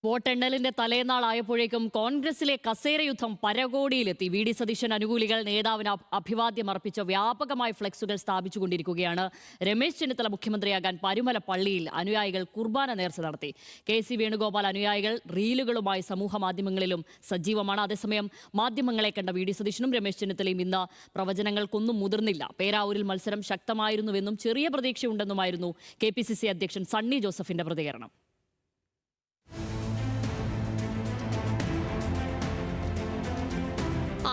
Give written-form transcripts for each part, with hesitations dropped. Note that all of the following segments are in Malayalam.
വോട്ടെണ്ണലിന്റെ തലേന്നാളായപ്പോഴേക്കും കോൺഗ്രസിലെ കസേരയുദ്ധം പരകോടിയിലെത്തി. വി ഡി സതീശൻ അനുകൂലികൾ നേതാവിന് അഭിവാദ്യം അർപ്പിച്ച വ്യാപകമായ ഫ്ലെക്സുകൾ സ്ഥാപിച്ചുകൊണ്ടിരിക്കുകയാണ്. രമേശ് ചെന്നിത്തല മുഖ്യമന്ത്രിയാകാൻ പരുമല പള്ളിയിൽ അനുയായികൾ കുർബാന നേർച്ച നടത്തി. KC വേണുഗോപാൽ അനുയായികൾ റീലുകളുമായി സമൂഹ മാധ്യമങ്ങളിലും സജീവമാണ്. അതേസമയം മാധ്യമങ്ങളെ കണ്ട വി ഡി സതീശനും രമേശ് ചെന്നിത്തലയും ഇന്ന് പ്രവചനങ്ങൾക്കൊന്നും മുതിർന്നില്ല. പേരാവൂരിൽ മത്സരം ശക്തമായിരുന്നുവെന്നും ചെറിയ പ്രതീക്ഷയുണ്ടെന്നുമായിരുന്നു KPCC അധ്യക്ഷൻ സണ്ണി ജോസഫിന്റെ പ്രതികരണം.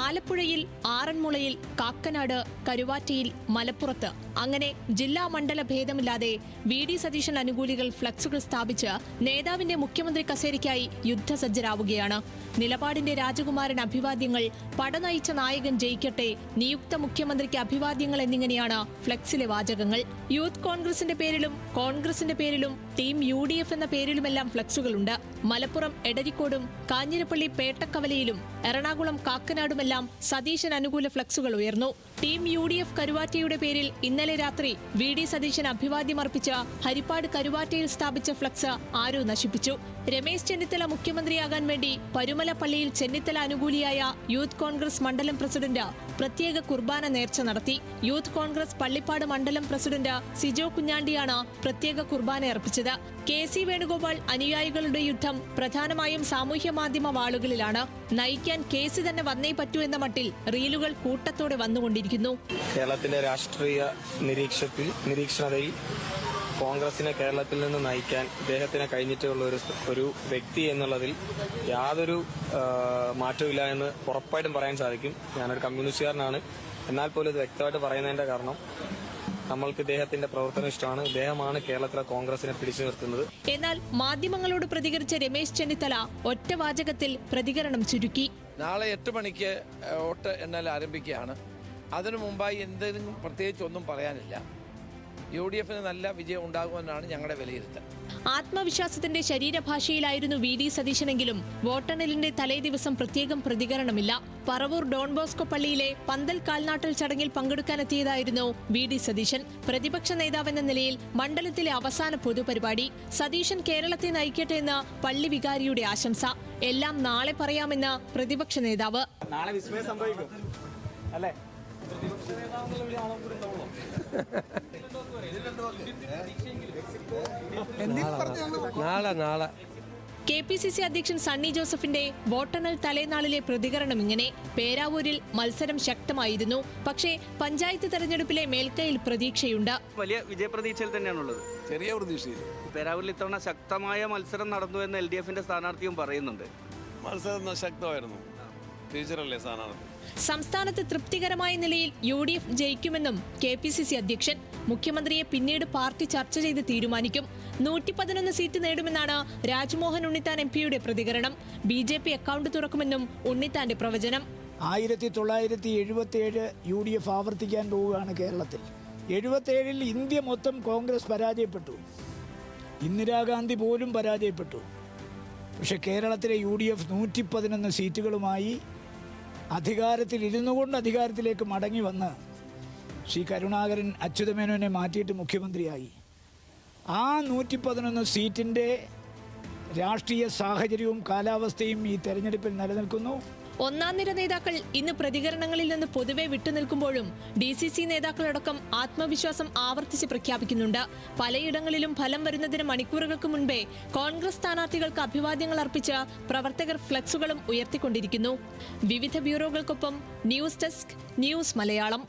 ആലപ്പുഴയിൽ, ആറന്മുളയിൽ, കാക്കനാട്, കരുവാറ്റയിൽ, മലപ്പുറത്ത് അങ്ങനെ ജില്ലാ മണ്ഡല ഭേദമില്ലാതെ വി ഡി സതീശൻ അനുകൂലികൾ ഫ്ലക്സുകൾ സ്ഥാപിച്ച് നേതാവിന്റെ മുഖ്യമന്ത്രി കസേരയ്ക്കായി യുദ്ധസജ്ജരാവുകയാണ്. നിലപാടിന്റെ രാജകുമാരൻ അഭിവാദ്യങ്ങൾ, പടനയിച്ച നായകൻ ജയിക്കട്ടെ, നിയുക്ത മുഖ്യമന്ത്രിക്ക് അഭിവാദ്യങ്ങൾ എന്നിങ്ങനെയാണ് ഫ്ലക്സിലെ വാചകങ്ങൾ. യൂത്ത് കോൺഗ്രസിന്റെ പേരിലും കോൺഗ്രസിന്റെ പേരിലും ടീം UDF എന്ന പേരിലുമെല്ലാം ഫ്ലക്സുകളുണ്ട്. മലപ്പുറം എടരിക്കോടും കാഞ്ഞിരപ്പള്ളി പേട്ടക്കവലയിലും എറണാകുളം കാക്കനാടുമെല്ലാം സതീശൻ അനുകൂല ഫ്ലക്സുകൾ ഉയർന്നു. ടീം UDF കരുവാറ്റയുടെ പേരിൽ ഇന്നലെ രാത്രി വി ഡി സതീശൻ അഭിവാദ്യമർപ്പിച്ച ഹരിപ്പാട് കരുവാറ്റയിൽ സ്ഥാപിച്ച ഫ്ലക്സ് ആരോ നശിപ്പിച്ചു. രമേശ് ചെന്നിത്തല മുഖ്യമന്ത്രിയാകാൻ വേണ്ടി പരുമല പള്ളിയിൽ ചെന്നിത്തല അനുകൂലിയായ യൂത്ത് കോൺഗ്രസ് മണ്ഡലം പ്രസിഡന്റ് പ്രത്യേക കുർബാന നേർച്ച നടത്തി. യൂത്ത് കോൺഗ്രസ് പള്ളിപ്പാട് മണ്ഡലം പ്രസിഡന്റ് സിജോ കുഞ്ഞാണ്ടിയാണ് പ്രത്യേക കുർബാന അർപ്പിച്ചത്. KC വേണുഗോപാൽ അനുയായികളുടെ യുദ്ധം പ്രധാനമായും സാമൂഹ്യ മാധ്യമ വാളുകളിലാണ്. നയിക്കാൻ KC തന്നെ വന്നേ പറ്റൂ എന്ന മട്ടിൽ റീലുകൾ കൂട്ടത്തോടെ വന്നുകൊണ്ടിരിക്കുന്നു. കേരളത്തിന്റെ രാഷ്ട്രീയ നിരീക്ഷണതയിൽ കോൺഗ്രസിനെ കേരളത്തിൽ നിന്ന് നയിക്കാൻ ഇദ്ദേഹത്തിന് കഴിഞ്ഞിട്ടുള്ള ഒരു വ്യക്തി എന്നുള്ളതിൽ യാതൊരു മാറ്റമില്ല എന്ന് ഉറപ്പായിട്ടും പറയാൻ സാധിക്കും. ഞാനൊരു കമ്മ്യൂണിസ്റ്റുകാരനാണ്. എന്നാൽ പോലും ഇത് വ്യക്തമായിട്ട് പറയുന്നതിന്റെ കാരണം നമ്മൾക്ക് ഇദ്ദേഹത്തിന്റെ പ്രവർത്തനം ഇഷ്ടമാണ്. ഇദ്ദേഹമാണ് കേരളത്തിലെ കോൺഗ്രസിനെ പിടിച്ചു നിർത്തുന്നത്. എന്നാൽ മാധ്യമങ്ങളോട് പ്രതികരിച്ച രമേശ് ചെന്നിത്തല ഒറ്റ വാചകത്തിൽ പ്രതികരണം ചുരുക്കി. നാളെ 8 മണിക്ക് വോട്ട് എണ്ണൽ ആരംഭിക്കുകയാണ്. അതിനു മുമ്പായി എന്തെങ്കിലും പ്രത്യേകിച്ച് ഒന്നും പറയാനില്ല. UDFന് നല്ല വിജയം ഉണ്ടാകുമെന്നാണ് ഞങ്ങളുടെ വിലയിരുത്തൽ. ആത്മവിശ്വാസത്തിന്റെ ശരീരഭാഷയിലായിരുന്നു വി ഡി സതീശനെങ്കിലും വോട്ടെണ്ണലിന്റെ തലേദിവസം പ്രത്യേകം പ്രതികരണമില്ല. പറവൂർ ഡോൺ ബോസ്കോ പള്ളിയിലെ പന്തൽ കാൽനാട്ടൽ ചടങ്ങിൽ പങ്കെടുക്കാനെത്തിയതായിരുന്നു വി ഡി സതീശൻ. പ്രതിപക്ഷ നേതാവെന്ന നിലയിൽ മണ്ഡലത്തിലെ അവസാന പൊതുപരിപാടി. സതീശൻ കേരളത്തെ നയിക്കട്ടെ എന്ന് പള്ളി വികാരിയുടെ ആശംസ. എല്ലാം നാളെ പറയാമെന്ന് പ്രതിപക്ഷ നേതാവ്. നാളെ വിസ്മയം സംഭവിക്കും അല്ലേ? KPCC അധ്യക്ഷൻ സണ്ണി ജോസഫിന്റെ വോട്ടെണ്ണൽ തലേനാളിലെ പ്രതികരണം ഇങ്ങനെ: പേരാവൂരിൽ മത്സരം ശക്തമായിരുന്നു, പക്ഷേ പഞ്ചായത്ത് തെരഞ്ഞെടുപ്പിലെ മേൽക്കൈയിൽ പ്രതീക്ഷയുണ്ട്. വലിയ വിജയപ്രതീക്ഷയിൽ തന്നെയാണുള്ളത്. ചെറിയ പ്രതീക്ഷയിൽ പേരാവൂരിൽ ഇത്തവണ ശക്തമായ മത്സരം നടന്നു എന്ന് LDFന്റെ സ്ഥാനാർത്ഥിയും പറയുന്നുണ്ട്. മത്സരം ശക്തമായിരുന്നു. ടീച്ചറല്ലേ സ്ഥാനാർത്ഥി. സംസ്ഥാനത്ത് തൃപ്തികരമായ നിലയിൽ UDF ജയിക്കുമെന്നും KPCC അധ്യക്ഷൻ. മുഖ്യമന്ത്രിയെ പിന്നീട് പാർട്ടി ചർച്ച ചെയ്ത് തീരുമാനിക്കും. 111 സീറ്റ് നേടുമെന്നാണ് രാജ്മോഹൻ ഉണ്ണിത്താൻ MP-യുടെ പ്രതികരണം. BJP അക്കൗണ്ട് തുറക്കുമെന്നും ഉണ്ണിത്താന്റെ പ്രവചനം. 1977 UDF ആവർത്തിക്കാൻ പോവുകയാണ് കേരളത്തിൽ. 77-ൽ ഇന്ത്യ മൊത്തം കോൺഗ്രസ് പരാജയപ്പെട്ടു. ഇന്ദിരാഗാന്ധി പോലും പരാജയപ്പെട്ടു. പക്ഷെ കേരളത്തിലെ UDF 111 സീറ്റുകളുമായി അധികാരത്തിൽ കൊണ്ട് അധികാരത്തിലേക്ക് മടങ്ങി വന്ന് ശ്രീ കരുണാകരൻ അച്യുതമേനോനെ മാറ്റിയിട്ട് മുഖ്യമന്ത്രിയായി. ആ 111 സീറ്റിൻ്റെ രാഷ്ട്രീയ സാഹചര്യവും കാലാവസ്ഥയും ഈ തെരഞ്ഞെടുപ്പിൽ നിലനിൽക്കുന്നു. ഒന്നാം നിര നേതാക്കൾ ഇന്ന് പ്രതികരണങ്ങളിൽ നിന്ന് പൊതുവെ വിട്ടുനിൽക്കുമ്പോഴും DCC നേതാക്കളടക്കം ആത്മവിശ്വാസം ആവർത്തിച്ച് പ്രഖ്യാപിക്കുന്നുണ്ട്. പലയിടങ്ങളിലും ഫലം വരുന്നതിന് മണിക്കൂറുകൾക്ക് മുൻപേ കോൺഗ്രസ് സ്ഥാനാർത്ഥികൾക്ക് അഭിവാദ്യങ്ങൾ അർപ്പിച്ച് പ്രവർത്തകർ ഫ്ലക്സുകളും ഉയർത്തിക്കൊണ്ടിരിക്കുന്നു. വിവിധ ബ്യൂറോകൾക്കൊപ്പം ന്യൂസ് ഡെസ്ക്, ന്യൂസ് മലയാളം.